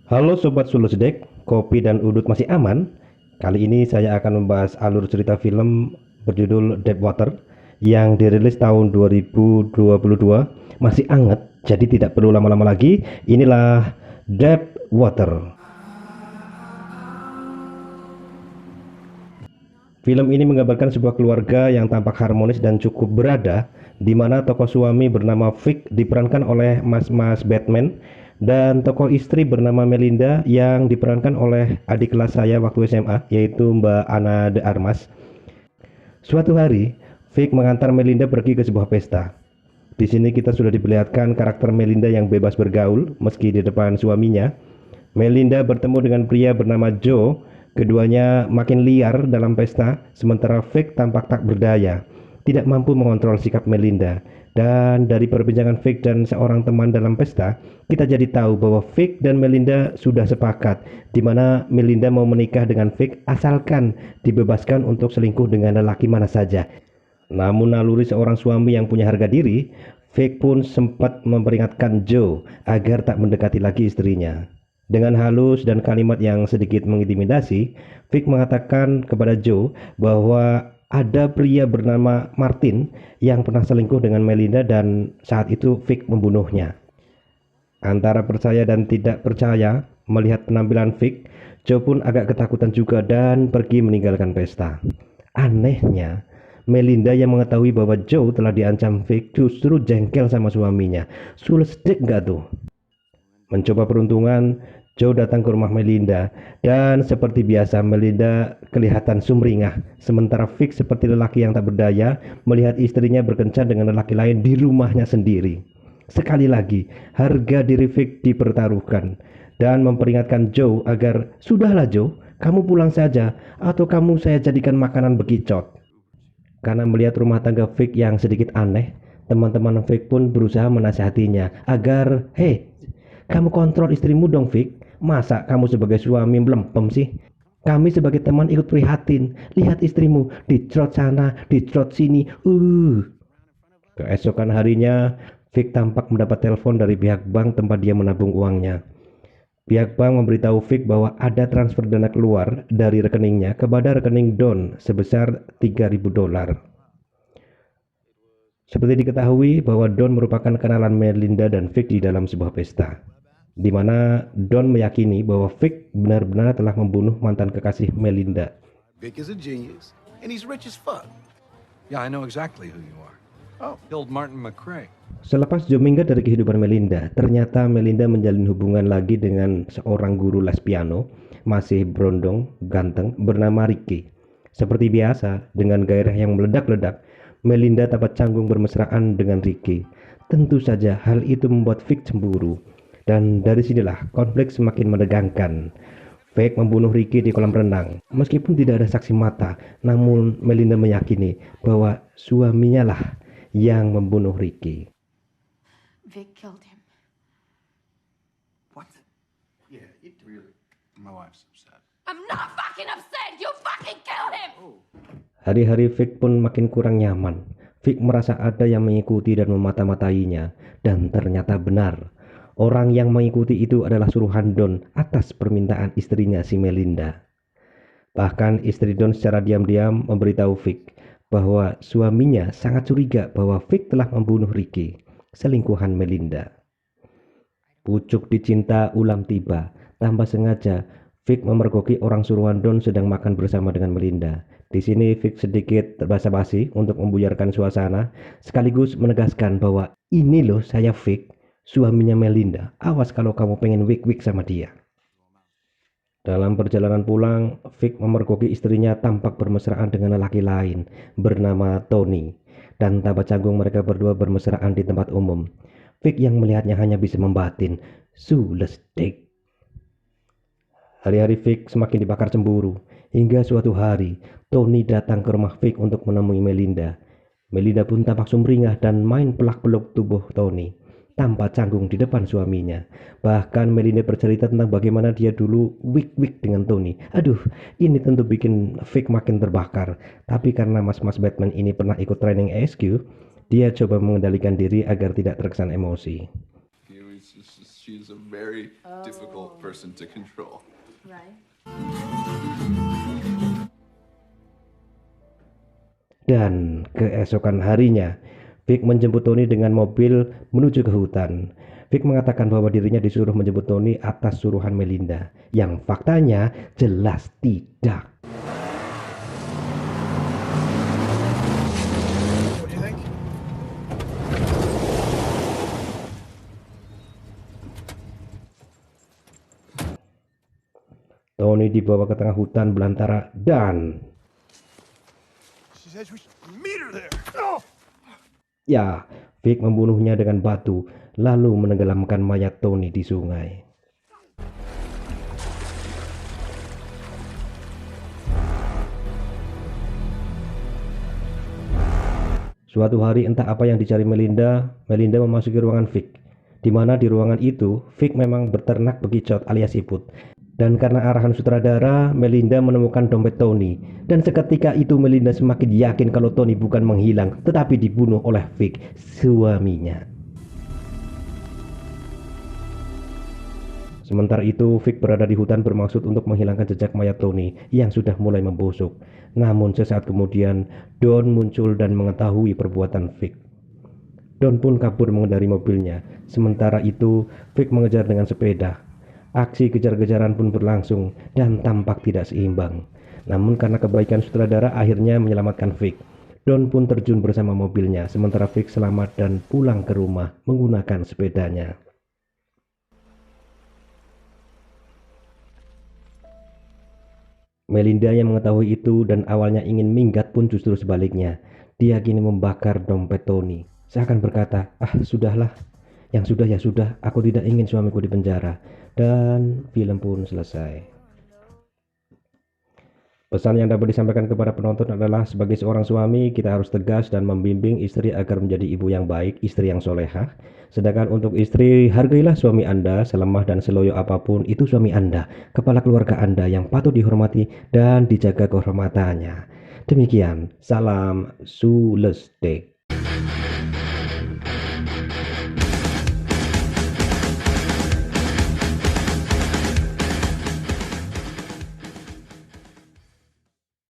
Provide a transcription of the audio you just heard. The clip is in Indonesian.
Halo Sobat Sulosedek, kopi dan udut masih aman? Kali ini saya akan membahas alur cerita film berjudul Deepwater yang dirilis tahun 2022. Masih anget, jadi tidak perlu lama-lama lagi. Inilah Deepwater. Film ini menggambarkan sebuah keluarga yang tampak harmonis dan cukup berada, di mana tokoh suami bernama Vic diperankan oleh Mas Batman dan tokoh istri bernama Melinda yang diperankan oleh adik kelas saya waktu SMA, yaitu Mbak Ana de Armas. Suatu hari, Vic mengantar Melinda pergi ke sebuah pesta. Di sini kita sudah diperlihatkan karakter Melinda yang bebas bergaul meski di depan suaminya. Melinda bertemu dengan pria bernama Joe. Keduanya makin liar dalam pesta, sementara Vic tampak tak berdaya, tidak mampu mengontrol sikap Melinda. Dan dari perbincangan Vic dan seorang teman dalam pesta, kita jadi tahu bahwa Vic dan Melinda sudah sepakat, di mana Melinda mau menikah dengan Vic asalkan dibebaskan untuk selingkuh dengan lelaki mana saja. Namun naluri seorang suami yang punya harga diri, Vic pun sempat memperingatkan Joe agar tak mendekati lagi istrinya. Dengan halus dan kalimat yang sedikit mengintimidasi, Vic mengatakan kepada Joe bahwa ada pria bernama Martin yang pernah selingkuh dengan Melinda dan saat itu Vic membunuhnya. Antara percaya dan tidak percaya melihat penampilan Vic, Joe pun agak ketakutan juga dan pergi meninggalkan pesta. Anehnya, Melinda yang mengetahui bahwa Joe telah diancam Vic justru jengkel sama suaminya. Sules dek nggak tuh? Mencoba peruntungan, Joe datang ke rumah Melinda dan seperti biasa Melinda kelihatan sumringah, sementara Vic seperti lelaki yang tak berdaya melihat istrinya berkencan dengan lelaki lain di rumahnya sendiri. Sekali lagi, harga diri Vic dipertaruhkan dan memperingatkan Joe agar sudahlah Joe, kamu pulang saja atau kamu saya jadikan makanan bekicot. Karena melihat rumah tangga Vic yang sedikit aneh, teman-teman Vic pun berusaha menasihatinya agar, hei, kamu kontrol istrimu dong Vic. Masa kamu sebagai suami melempem sih? Kami sebagai teman ikut prihatin. Lihat istrimu dicrot sana, dicrot sini. Keesokan harinya, Vic tampak mendapat telepon dari pihak bank tempat dia menabung uangnya. Pihak bank memberitahu Vic bahwa ada transfer dana keluar dari rekeningnya kepada rekening Don sebesar $3.000. Seperti diketahui bahwa Don merupakan kenalan Melinda dan Vic di dalam sebuah pesta, di mana Don meyakini bahwa Vic benar-benar telah membunuh mantan kekasih Melinda. Vic is a genius, and he's rich as fuck. Yeah, I know exactly who you are. Oh, killed Martin McCrae. Selepas Joe minggat dari kehidupan Melinda, ternyata Melinda menjalin hubungan lagi dengan seorang guru les piano, masih berondong, ganteng, bernama Ricky. Seperti biasa, dengan gairah yang meledak-ledak, Melinda dapat canggung bermesraan dengan Ricky. Tentu saja hal itu membuat Vic cemburu. Dan dari sinilah konflik semakin menegangkan. Vic membunuh Ricky di kolam renang. Meskipun tidak ada saksi mata, namun Melinda meyakini bahwa suaminya lah yang membunuh Ricky. Vic killed him. What? Yeah, it really. My wife's upset. I'm not fucking upset! You fucking killed him! Hari-hari Vic pun makin kurang nyaman. Vic merasa ada yang mengikuti dan memata-matainya. Dan ternyata benar. Orang yang mengikuti itu adalah suruhan Don atas permintaan istrinya si Melinda. Bahkan istri Don secara diam-diam memberitahu Vic bahwa suaminya sangat curiga bahwa Vic telah membunuh Ricky, selingkuhan Melinda. Pucuk dicinta ulam tiba. Tanpa sengaja, Vic memergoki orang suruhan Don sedang makan bersama dengan Melinda. Di sini Vic sedikit basa-basi untuk membuyarkan suasana, sekaligus menegaskan bahwa ini loh saya Vic, suaminya Melinda. Awas kalau kamu pengen wik-wik sama dia. Dalam perjalanan pulang, Vic memergoki istrinya tampak bermesraan dengan lelaki lain bernama Tony. Dan tanpa canggung mereka berdua bermesraan di tempat umum. Vic yang melihatnya hanya bisa membatin, Sulestek. Hari-hari Vic semakin dibakar cemburu, hingga suatu hari Tony datang ke rumah Vic untuk menemui Melinda. Melinda pun tampak sumringah dan main pelak-peluk tubuh Tony tanpa canggung di depan suaminya. Bahkan Melinda bercerita tentang bagaimana dia dulu wik-wik dengan Tony. Aduh, ini tentu bikin Vic makin terbakar. Tapi karena mas-mas Batman ini pernah ikut training ASQ, dia coba mengendalikan diri agar tidak terkesan emosi. she's a very difficult person to control. Right. Dan keesokan harinya, Vic menjemput Tony dengan mobil menuju ke hutan. Vic mengatakan bahwa dirinya disuruh menjemput Tony atas suruhan Melinda, yang faktanya jelas tidak. What do you think? Tony dibawa ke tengah hutan belantara dan She says we should meet her there. Oh! ya, Vic membunuhnya dengan batu, lalu menenggelamkan mayat Tony di sungai. Suatu hari entah apa yang dicari Melinda memasuki ruangan Vic, di mana di ruangan itu Vic memang berternak bekicot alias siput. Dan karena arahan sutradara, Melinda menemukan dompet Tony. Dan seketika itu Melinda semakin yakin kalau Tony bukan menghilang, tetapi dibunuh oleh Vic, suaminya. Sementara itu, Vic berada di hutan bermaksud untuk menghilangkan jejak mayat Tony yang sudah mulai membusuk. Namun sesaat kemudian, Don muncul dan mengetahui perbuatan Vic. Don pun kabur mengendari mobilnya. Sementara itu, Vic mengejar dengan sepeda. Aksi kejar-kejaran pun berlangsung dan tampak tidak seimbang. Namun karena kebaikan sutradara akhirnya menyelamatkan Vic. Don pun terjun bersama mobilnya, sementara Vic selamat dan pulang ke rumah menggunakan sepedanya. Melinda yang mengetahui itu dan awalnya ingin minggat pun justru sebaliknya. Dia kini membakar dompet Tony. Seakan berkata, sudahlah. Yang sudah ya sudah, aku tidak ingin suamiku di penjara. Dan film pun selesai. Pesan yang dapat disampaikan kepada penonton adalah sebagai seorang suami, kita harus tegas dan membimbing istri agar menjadi ibu yang baik, istri yang solehah. Sedangkan untuk istri, hargailah suami Anda, selemah dan seloyo apapun itu suami Anda, kepala keluarga Anda yang patut dihormati dan dijaga kehormatannya. Demikian, salam Sulestek.